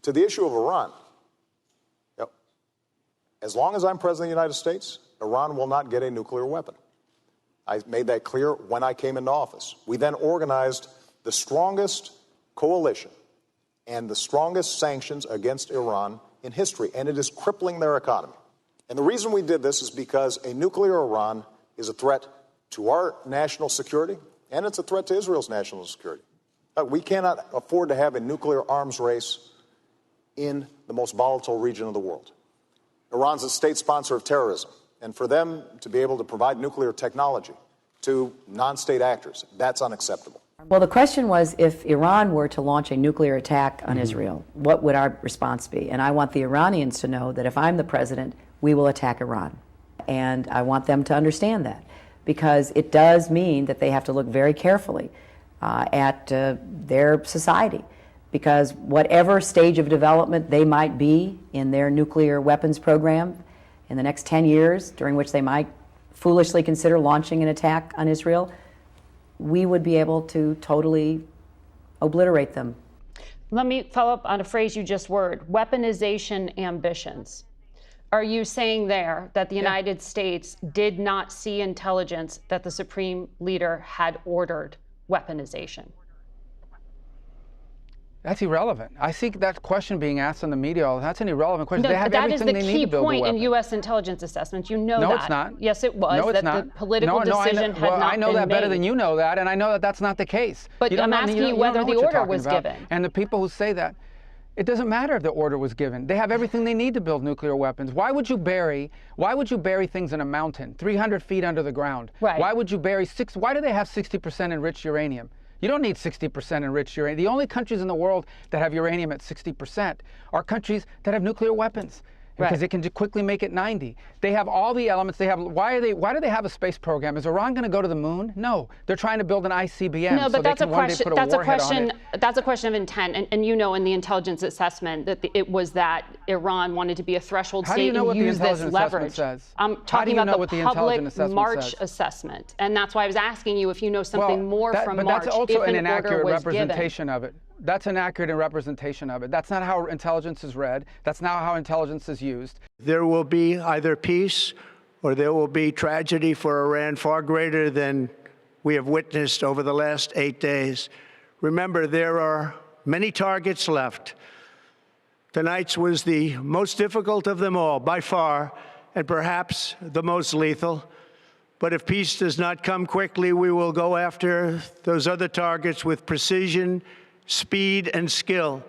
To the issue of Iran, yep, as long as I'm President of the United States, Iran will not get a nuclear weapon. I made that clear when I came into office. We then organized the strongest coalition and the strongest sanctions against Iran in history, and it is crippling their economy. And the reason we did this is because a nuclear Iran is a threat to our national security, and it's a threat to Israel's national security. We cannot afford to have a nuclear arms race in the most volatile region of the world. Iran's a state sponsor of terrorism, and for them to be able to provide nuclear technology to non-state actors, that's unacceptable. Well, the question was, if Iran were to launch a nuclear attack on Israel, what would our response be? And I want the Iranians to know that if I'm the president, we will attack Iran. And I want them to understand that, because it does mean that they have to look very carefully at their society, because whatever stage of development they might be in their nuclear weapons program in the next 10 years, during which they might foolishly consider launching an attack on Israel, we would be able to totally obliterate them. Let me follow up on a phrase you just word, weaponization ambitions. Are you saying there that the United States did not see intelligence that the Supreme Leader had ordered weaponization? That's irrelevant. I see that question being asked in the media. That's an irrelevant question. No, they have that is everything the they need key to build point a weapon. in U.S. intelligence assessments. You know that. No, it's not. Yes, it was. No, it's that not. The political decision had well, not I know been that better made. than you know that, and I know that that's not the case. But I'm asking you whether the order was given. And the people who say that, it doesn't matter if the order was given. They have everything they need to build nuclear weapons. Why would you bury things in a mountain, 300 feet under the ground? Right. Why would you bury why do they have 60% enriched uranium? You don't need 60% enriched uranium. The only countries in the world that have uranium at 60% are countries that have nuclear weapons, because they can quickly make it 90. They have all the elements. They have. Why do they have a space program? Is Iran going to go to the moon? No, they're trying to build an ICBM. No, but so that's they can one day put a warhead on it. That's a question of intent, and you know, in the intelligence assessment that it was that Iran wanted to be a threshold state and use this leverage. I'm talking about the public March assessment, and that's why I was asking you if you know something more from March. But that's also if an an order inaccurate was representation of it. That's an accurate representation of it. That's not how intelligence is read. That's not how intelligence is used. There will be either peace or there will be tragedy for Iran far greater than we have witnessed over the last 8 days. Remember, there are many targets left. Tonight's was the most difficult of them all, by far, and perhaps the most lethal. But if peace does not come quickly, we will go after those other targets with precision, speed, and skill.